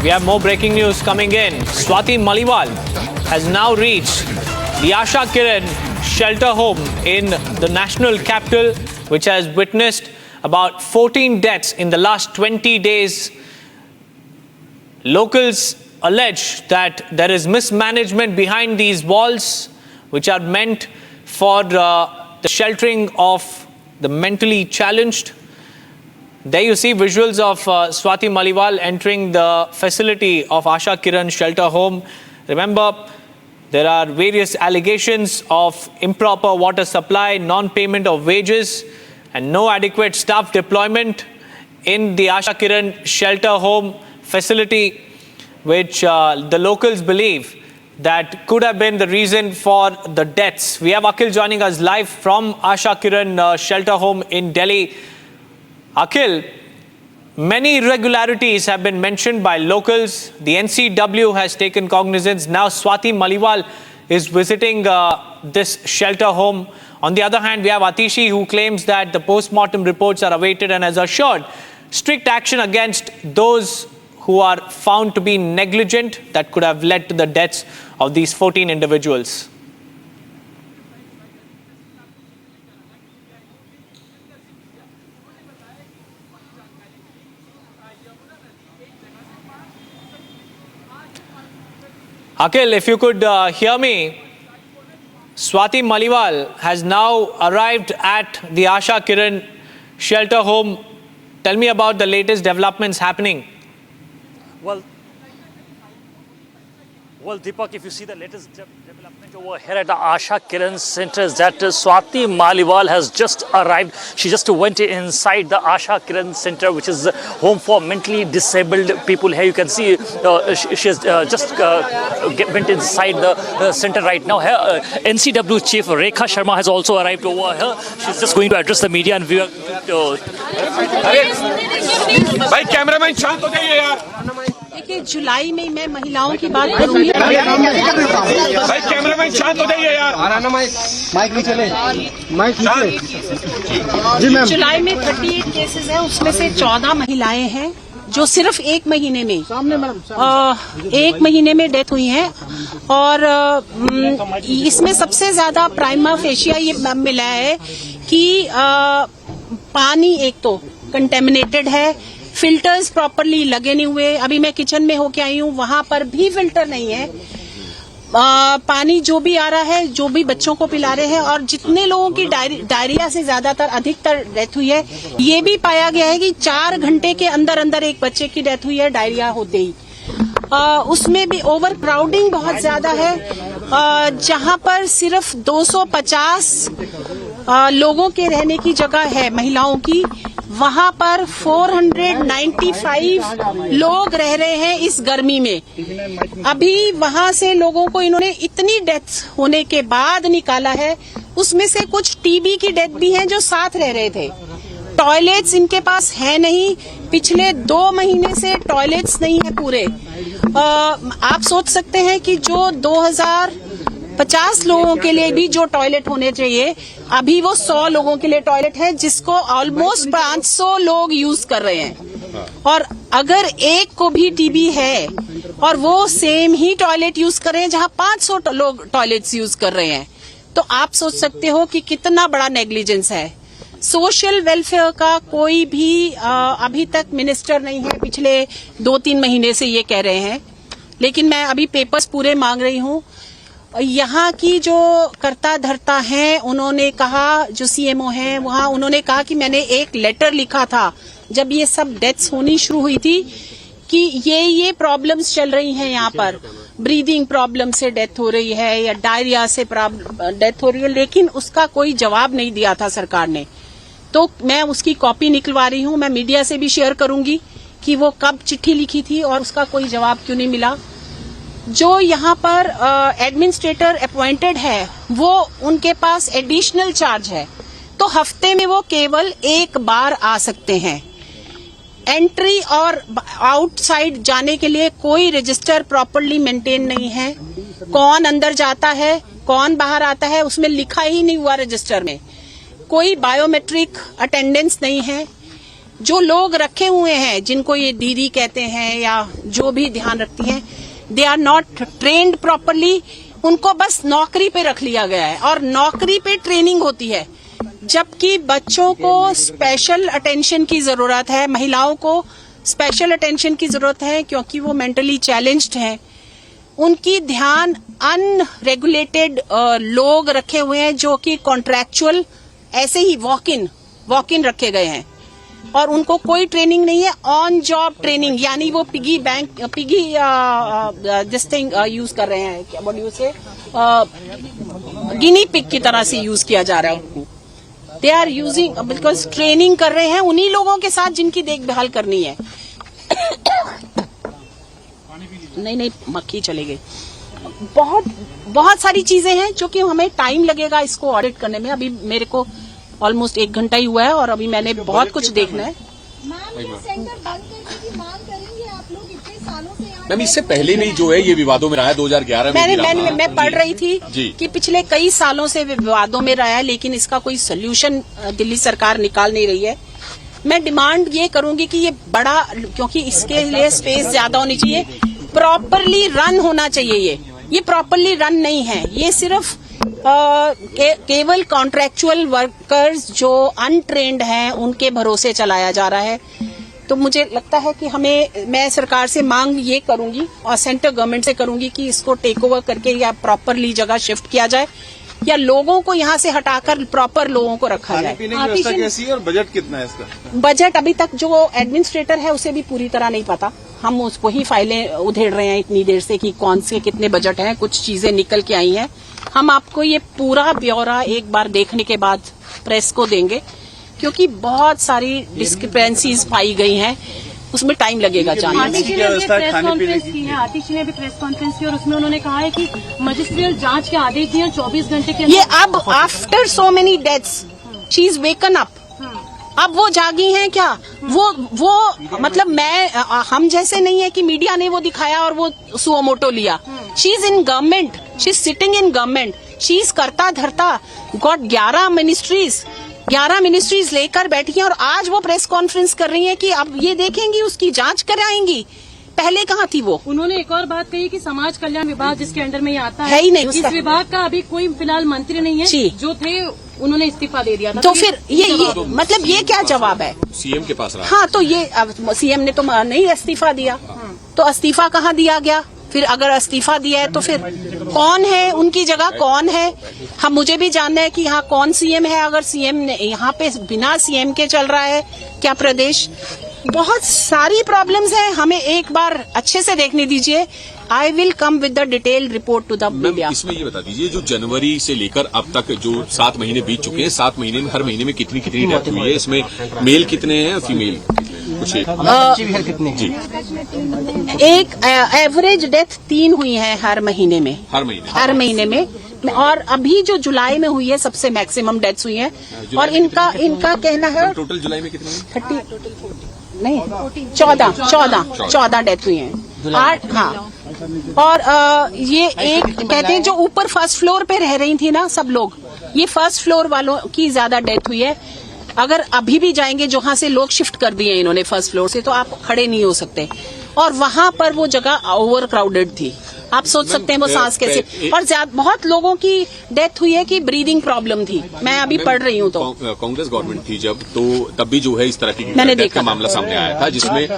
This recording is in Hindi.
We have more breaking news coming in. Swati Maliwal has now reached the Asha Kiran shelter home in the national capital, which has witnessed about 14 deaths in the last 20 days. Locals allege that there is mismanagement behind these walls, which are meant for the sheltering of the mentally challenged. There you see visuals of Swati Maliwal entering the facility of Asha Kiran shelter home. Remember, there are various allegations of improper water supply, non-payment of wages, and no adequate staff deployment in the Asha Kiran shelter home facility, which the locals believe that could have been the reason for the deaths. We have Akhil joining us live from Asha Kiran shelter home in Delhi. Akhil, many irregularities have been mentioned by locals. The NCW has taken cognizance. Now Swati Maliwal is visiting this shelter home. On the other hand, we have Atishi, who claims that the post-mortem reports are awaited and has assured strict action against those who are found to be negligent that could have led to the deaths of these 14 individuals. Akhil, if you could hear me, Swati Maliwal has now arrived at the Asha Kiran shelter home. Tell me about the latest developments happening. Well, Deepak, if you see the latest development over here at the Asha Kiran Center is that Swati Maliwal has just arrived. She just went inside the Asha Kiran Center, which is home for mentally disabled people. Here you can see she has just went inside the center right now. Here, NCW Chief Rekha Sharma has also arrived over here. She's just going to address the media and viewer. भाई कैमरामैन शांत हो जाइए यार। देखिए, जुलाई में मैं महिलाओं की बात करूंगी। भाई कैमरामैन शांत हो जाइए यार। माइक नहीं चले, माइक नीचे। जी मैम। जुलाई में 38 केसेस हैं, उसमें से 14 महिलाएं हैं जो सिर्फ एक महीने में डेथ हुई हैं। और इसमें सबसे ज्यादा प्राइमा फेशिया ये मिला है कि पानी एक तो कंटेमिनेटेड है, फिल्टर्स प्रॉपरली लगे नहीं हुए। अभी मैं किचन में होके आई हूँ, वहां पर भी फिल्टर नहीं है। पानी जो भी आ रहा है, जो भी बच्चों को पिला रहे हैं, और जितने लोगों की डायरिया से ज्यादातर अधिकतर डेथ हुई है, ये भी पाया गया है कि 4 घंटे के अंदर अंदर एक बच्चे की डेथ हुई है डायरिया होते ही। उसमें भी ओवर क्राउडिंग बहुत ज्यादा है। जहां पर सिर्फ 250 लोगों के रहने की जगह है महिलाओं की, वहां पर 495 लोग रह रहे हैं इस गर्मी में। अभी वहां से लोगों को इन्होंने इतनी डेथ होने के बाद निकाला है, उसमें से कुछ टीबी की डेथ भी हैं जो साथ रह रहे थे। टॉयलेट्स इनके पास है नहीं, पिछले 2 महीने से टॉयलेट्स नहीं है पूरे। आप सोच सकते हैं कि जो 2050 लोगों के लिए भी जो टॉयलेट होने चाहिए, अभी वो 100 लोगों के लिए टॉयलेट है, जिसको ऑलमोस्ट 500 लोग यूज कर रहे हैं। और अगर एक को भी टीबी है और वो सेम ही टॉयलेट यूज कर रहे हैं जहां 500 लोग टॉयलेट्स यूज कर रहे हैं, तो आप सोच सकते हो कि कितना बड़ा नेग्लिजेंस है। सोशल वेलफेयर का कोई भी अभी तक मिनिस्टर नहीं है, पिछले 2-3 महीने से ये कह रहे हैं। लेकिन मैं अभी पेपर्स पूरे मांग रही हूँ। यहाँ की जो कर्ता धर्ता हैं, उन्होंने कहा, जो सीएमओ हैं वहाँ, उन्होंने कहा कि मैंने एक लेटर लिखा था जब ये सब डेथ्स होनी शुरू हुई थी कि ये प्रॉब्लम्स चल रही हैं यहाँ पर, ब्रीदिंग प्रॉब्लम से डेथ हो रही है या डायरिया से डेथ हो रही है, लेकिन उसका कोई जवाब नहीं दिया था सरकार ने। तो मैं उसकी कॉपी निकलवा रही हूँ, मैं मीडिया से भी शेयर करूंगी कि वो कब चिट्ठी लिखी थी और उसका कोई जवाब क्यों नहीं मिला। जो यहाँ पर एडमिनिस्ट्रेटर अपॉइंटेड है, वो उनके पास एडिशनल चार्ज है, तो हफ्ते में वो केवल एक बार आ सकते हैं। एंट्री और आउटसाइड जाने के लिए कोई रजिस्टर प्रॉपरली मेंटेन नहीं है। कौन अंदर जाता है, कौन बाहर आता है, उसमें लिखा ही नहीं हुआ रजिस्टर में। कोई बायोमेट्रिक अटेंडेंस नहीं है। जो लोग रखे हुए हैं, जिनको ये दीदी कहते हैं या जो भी ध्यान रखती हैं, they are not trained properly. उनको बस नौकरी पे रख लिया गया है और नौकरी पे ट्रेनिंग होती है, जबकि बच्चों को स्पेशल अटेंशन की जरूरत है, महिलाओं को स्पेशल अटेंशन की जरूरत है क्योंकि वो मेंटली चैलेंज्ड हैं। उनकी ध्यान अनरेगुलेटेड लोग रखे हुए हैं जो कि कॉन्ट्रैक्चुअल ऐसे ही वॉक इन रखे गए हैं और उनको कोई ट्रेनिंग नहीं है। ऑन जॉब ट्रेनिंग, यानी वो पिगी दिस थिंग यूज कर रहे हैं, क्या बोलिए उसे, गिनी पिग की तरह से यूज किया जा रहा है उनको। They are using, because training कर रहे हैं उन्हीं लोगों के साथ जिनकी देखभाल करनी है। नहीं, मक्खी चले गई। बहुत सारी चीजें हैं जो कि हमें टाइम लगेगा इसको ऑडिट करने में। अभी मेरे को ऑलमोस्ट 1 घंटा ही हुआ है और अभी मैंने बहुत कुछ देखना है। मैम, इससे पहले नहीं जो है ये विवादों में रहा है, 2011 में मैं पढ़ रही थी कि पिछले कई सालों से विवादों में रहा है, लेकिन इसका कोई सोल्यूशन दिल्ली सरकार निकाल नहीं रही है। मैं डिमांड ये करूंगी कि ये बड़ा, क्योंकि इसके लिए स्पेस ज्यादा होनी चाहिए, प्रॉपरली रन होना चाहिए। ये प्रॉपरली रन नहीं है, ये सिर्फ केवल कॉन्ट्रैक्चुअल वर्कर्स जो अनट्रेन्ड हैं उनके भरोसे चलाया जा रहा है। तो मुझे लगता है कि मैं सरकार से मांग ये करूंगी और सेंट्रल गवर्नमेंट से करूंगी कि इसको टेक ओवर करके या प्रॉपरली जगह शिफ्ट किया जाए या लोगों को यहाँ से हटाकर प्रॉपर लोगों को रखा जाए। खाने-पीने की व्यवस्था कैसी है और बजट कितना है इसका? बजट अभी तक जो एडमिनिस्ट्रेटर है उसे भी पूरी तरह नहीं पता। हम उसको ही फाइलें उधेड़ रहे हैं इतनी देर से कि कौन से कितने बजट हैं। कुछ चीजें निकल के आई हैं, हम आपको ये पूरा ब्यौरा एक बार देखने के बाद प्रेस को देंगे, क्योंकि बहुत सारी डिस्क्रिपेंसीज पाई गई हैं, उसमें टाइम लगेगा जानने में। आतिशी ने भी प्रेस कॉन्फ्रेंस की और उसमें उन्होंने कहा है कि मजिस्ट्रियल जांच के आदेश दिए 24 घंटे के अंदर। ये अब after so many deaths she is woken up, अब वो जागी हैं क्या? वो मतलब हम जैसे नहीं है कि मीडिया ने वो दिखाया और वो सुओमोटो लिया। She is in government, she is sitting in government, she is करता धरता, गॉट 11 मिनिस्ट्रीज लेकर बैठी हैं और आज वो प्रेस कॉन्फ्रेंस कर रही हैं कि अब ये देखेंगी, उसकी जांच कराएंगी। पहले कहाँ थी वो? उन्होंने एक और बात कही कि समाज कल्याण विभाग जिसके अंडर में ये आता है ही नहीं, इस विभाग का अभी कोई फिलहाल मंत्री नहीं है, जो थे उन्होंने इस्तीफा दे दिया था। तो फिर ये मतलब ये क्या जवाब है? सीएम के पास रहा। हाँ, तो ये अब सीएम ने तो नहीं इस्तीफा दिया, तो इस्तीफा कहाँ दिया गया? फिर अगर इस्तीफा दिया है तो फिर कौन है उनकी जगह, कौन है? मुझे भी जानना है कि यहाँ कौन सीएम है। अगर सीएम यहाँ पे बिना सीएम के चल रहा है क्या प्रदेश? बहुत सारी प्रॉब्लम्स हैं, हमें एक बार अच्छे से देखने दीजिए। I will come with the detail report to the media. इसमें ये बता दीजिए, जो जनवरी से लेकर अब तक जो 7 महीने बीत चुके हैं, 7 महीने में हर महीने में कितनी डेथ हुई है? इसमें मेल कितने हैं, फीमेल कुछ? जी, एक एवरेज डेथ 3 हुई है हर महीने में। और अभी जो जुलाई में हुई है सबसे मैक्सिमम डेथ्स हुई है। और इनका कहना है टोटल जुलाई में कितनी? 14 डेथ हुई हैं। 8, हाँ। और ये एक कहते हैं जो ऊपर फर्स्ट फ्लोर पे रह रही थी ना सब लोग, ये फर्स्ट फ्लोर वालों की ज्यादा डेथ हुई है। अगर अभी भी जाएंगे जहां से लोग शिफ्ट कर दिए इन्होंने फर्स्ट फ्लोर से, तो आप खड़े नहीं हो सकते। और वहां पर वो जगह ओवर क्राउडेड थी, आप सोच सकते हैं वो सांस कैसे। और बहुत लोगों की डेथ हुई है कि ब्रीदिंग प्रॉब्लम थी। मैं अभी पढ़ रही हूँ। तो कांग्रेस गवर्नमेंट थी जब, तो तब भी जो है इस तरह की मैंने डेथ देखा का मामला सामने आया था, जिसमें